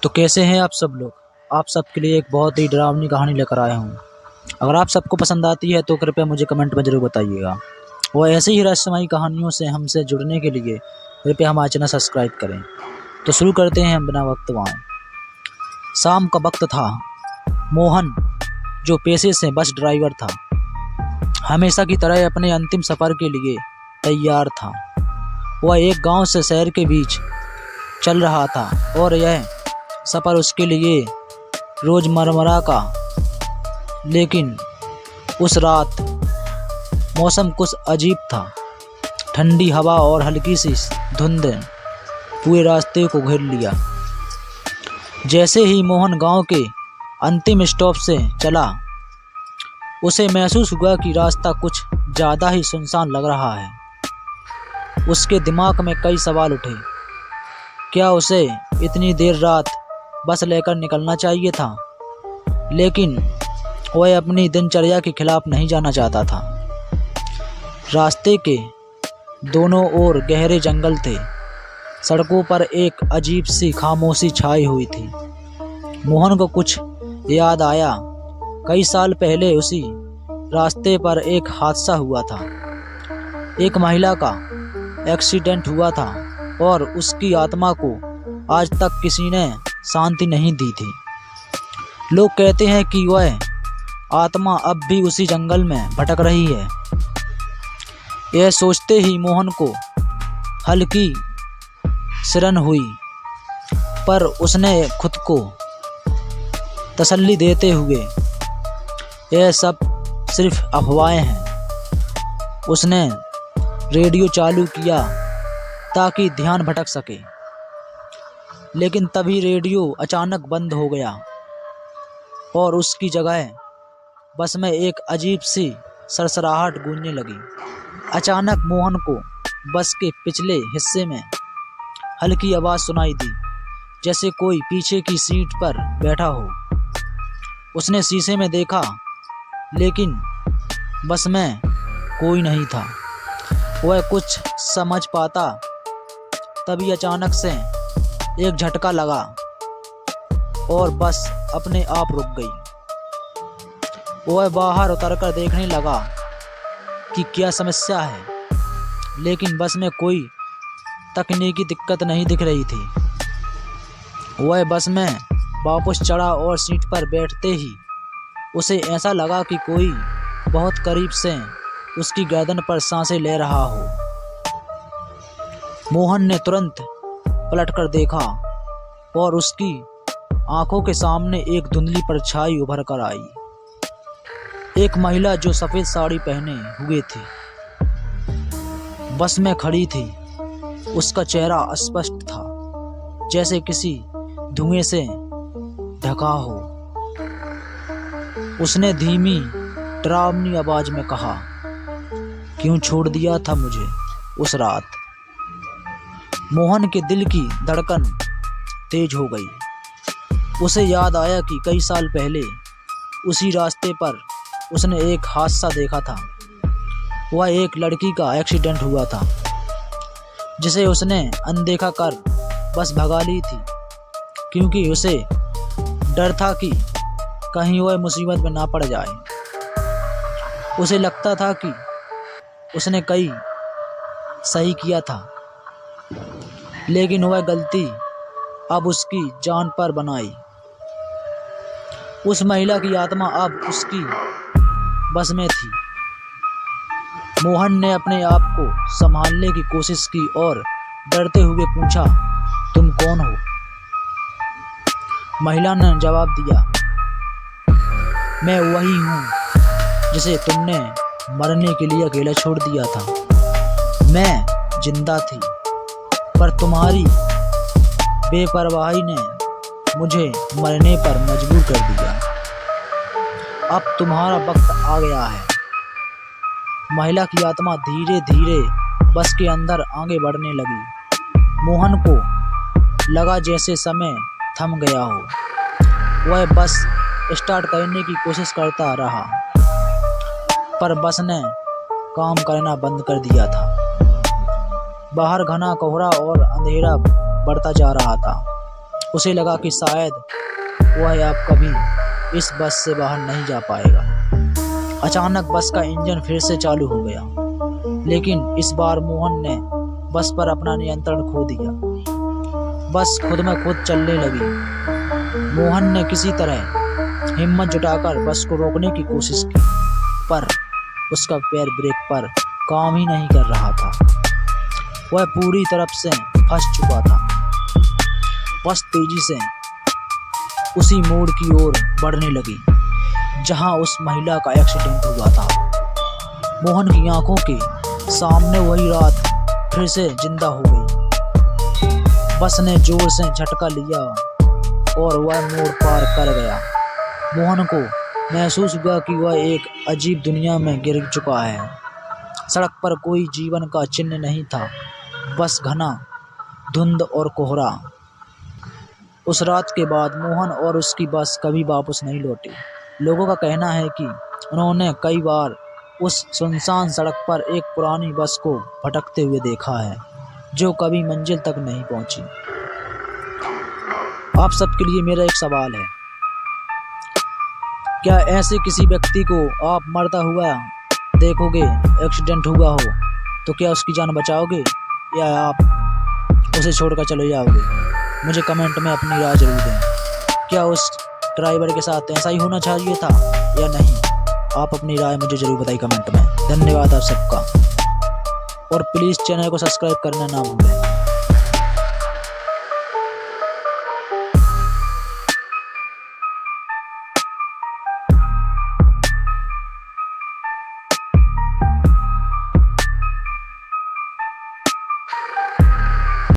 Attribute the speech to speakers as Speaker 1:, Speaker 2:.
Speaker 1: तो कैसे हैं आप सब लोग। आप सबके लिए एक बहुत ही डरावनी कहानी लेकर आया हूँ। अगर आप सबको पसंद आती है तो कृपया मुझे कमेंट में ज़रूर बताइएगा। और ऐसे ही रहस्यमयी कहानियों से हमसे जुड़ने के लिए कृपया हमारा चैनल सब्सक्राइब करें। तो शुरू करते हैं हम बिना वक्त गंवाए। शाम का वक्त था। मोहन, जो पेशे से बस ड्राइवर था, हमेशा की तरह अपने अंतिम सफ़र के लिए तैयार था। वह एक गांव से शहर के बीच चल रहा था और यह सफ़र उसके लिए रोज़मर्रा का। लेकिन उस रात मौसम कुछ अजीब था। ठंडी हवा और हल्की सी धुंध पूरे रास्ते को घेर लिया। जैसे ही मोहन गांव के अंतिम स्टॉप से चला, उसे महसूस हुआ कि रास्ता कुछ ज़्यादा ही सुनसान लग रहा है। उसके दिमाग में कई सवाल उठे। क्या उसे इतनी देर रात बस लेकर निकलना चाहिए था? लेकिन वह अपनी दिनचर्या के खिलाफ नहीं जाना चाहता था। रास्ते के दोनों ओर गहरे जंगल थे। सड़कों पर एक अजीब सी खामोशी छाई हुई थी। मोहन को कुछ याद आया। कई साल पहले उसी रास्ते पर एक हादसा हुआ था। एक महिला का एक्सीडेंट हुआ था और उसकी आत्मा को आज तक किसी ने शांति नहीं दी थी। लोग कहते हैं कि वह आत्मा अब भी उसी जंगल में भटक रही है। यह सोचते ही मोहन को हल्की सिरन हुई, पर उसने खुद को तसल्ली देते हुए यह सब सिर्फ अफवाहें हैं। उसने रेडियो चालू किया ताकि ध्यान भटक सके। लेकिन तभी रेडियो अचानक बंद हो गया और उसकी जगह बस में एक अजीब सी सरसराहट गूंजने लगी। अचानक मोहन को बस के पिछले हिस्से में हल्की आवाज़ सुनाई दी, जैसे कोई पीछे की सीट पर बैठा हो। उसने शीशे में देखा, लेकिन बस में कोई नहीं था। वह कुछ समझ पाता तभी अचानक से एक झटका लगा और बस अपने आप रुक गई। वह बाहर उतरकर देखने लगा कि क्या समस्या है, लेकिन बस में कोई तकनीकी दिक्कत नहीं दिख रही थी। वह बस में वापस चढ़ा और सीट पर बैठते ही उसे ऐसा लगा कि कोई बहुत करीब से उसकी गर्दन पर सांसें ले रहा हो। मोहन ने तुरंत पलटकर देखा और उसकी आंखों के सामने एक धुंधली परछाई उभर कर आई। एक महिला जो सफ़ेद साड़ी पहने हुए थी, बस में खड़ी थी। उसका चेहरा अस्पष्ट था, जैसे किसी धुएं से ढका हो। उसने धीमी डरावनी आवाज में कहा, क्यों छोड़ दिया था मुझे उस रात? मोहन के दिल की धड़कन तेज हो गई। उसे याद आया कि कई साल पहले उसी रास्ते पर उसने एक हादसा देखा था। वह एक लड़की का एक्सीडेंट हुआ था, जिसे उसने अनदेखा कर बस भगा ली थी, क्योंकि उसे डर था कि कहीं वह मुसीबत में ना पड़ जाए। उसे लगता था कि उसने कई सही किया था, लेकिन वह गलती अब उसकी जान पर बनाई। उस महिला की आत्मा अब उसकी बस में थी। मोहन ने अपने आप को संभालने की कोशिश की और डरते हुए पूछा, तुम कौन हो? महिला ने जवाब दिया, मैं वही हूँ जिसे तुमने मरने के लिए अकेला छोड़ दिया था। मैं जिंदा थी, पर तुम्हारी बेपरवाही ने मुझे मरने पर मजबूर कर दिया। अब तुम्हारा वक्त आ गया है। महिला की आत्मा धीरे धीरे बस के अंदर आगे बढ़ने लगी। मोहन को लगा जैसे समय थम गया हो। वह बस स्टार्ट करने की कोशिश करता रहा, पर बस ने काम करना बंद कर दिया था। बाहर घना कोहरा और अंधेरा बढ़ता जा रहा था। उसे लगा कि शायद वह अब कभी इस बस से बाहर नहीं जा पाएगा। अचानक बस का इंजन फिर से चालू हो गया, लेकिन इस बार मोहन ने बस पर अपना नियंत्रण खो दिया। बस खुद में खुद चलने लगी। मोहन ने किसी तरह हिम्मत जुटाकर बस को रोकने की कोशिश की, पर उसका पैर ब्रेक पर काम ही नहीं कर रहा था। वह पूरी तरफ से फंस चुका था। बस तेजी से उसी मोड़ की ओर बढ़ने लगी जहां उस महिला का एक्सीडेंट हुआ था। मोहन की आंखों के सामने वही रात फिर से जिंदा हो गई। बस ने जोर से झटका लिया और वह मोड़ पार कर गया। मोहन को महसूस हुआ कि वह एक अजीब दुनिया में गिर चुका है। सड़क पर कोई जीवन का चिन्ह नहीं था, बस घना धुंध और कोहरा। उस रात के बाद मोहन और उसकी बस कभी वापस नहीं लौटी। लोगों का कहना है कि उन्होंने कई बार उस सुनसान सड़क पर एक पुरानी बस को भटकते हुए देखा है, जो कभी मंजिल तक नहीं पहुंची। आप सबके लिए मेरा एक सवाल है, क्या ऐसे किसी व्यक्ति को आप मरता हुआ देखोगे, एक्सीडेंट हुआ हो, तो क्या उसकी जान बचाओगे या आप उसे छोड़कर चले जाओगे? मुझे कमेंट में अपनी राय जरूर दें। क्या उस ड्राइवर के साथ ऐसा ही होना चाहिए था या नहीं? आप अपनी राय मुझे जरूर बताइए कमेंट में। धन्यवाद आप सबका, और प्लीज़ चैनल को सब्सक्राइब करना ना भूलें।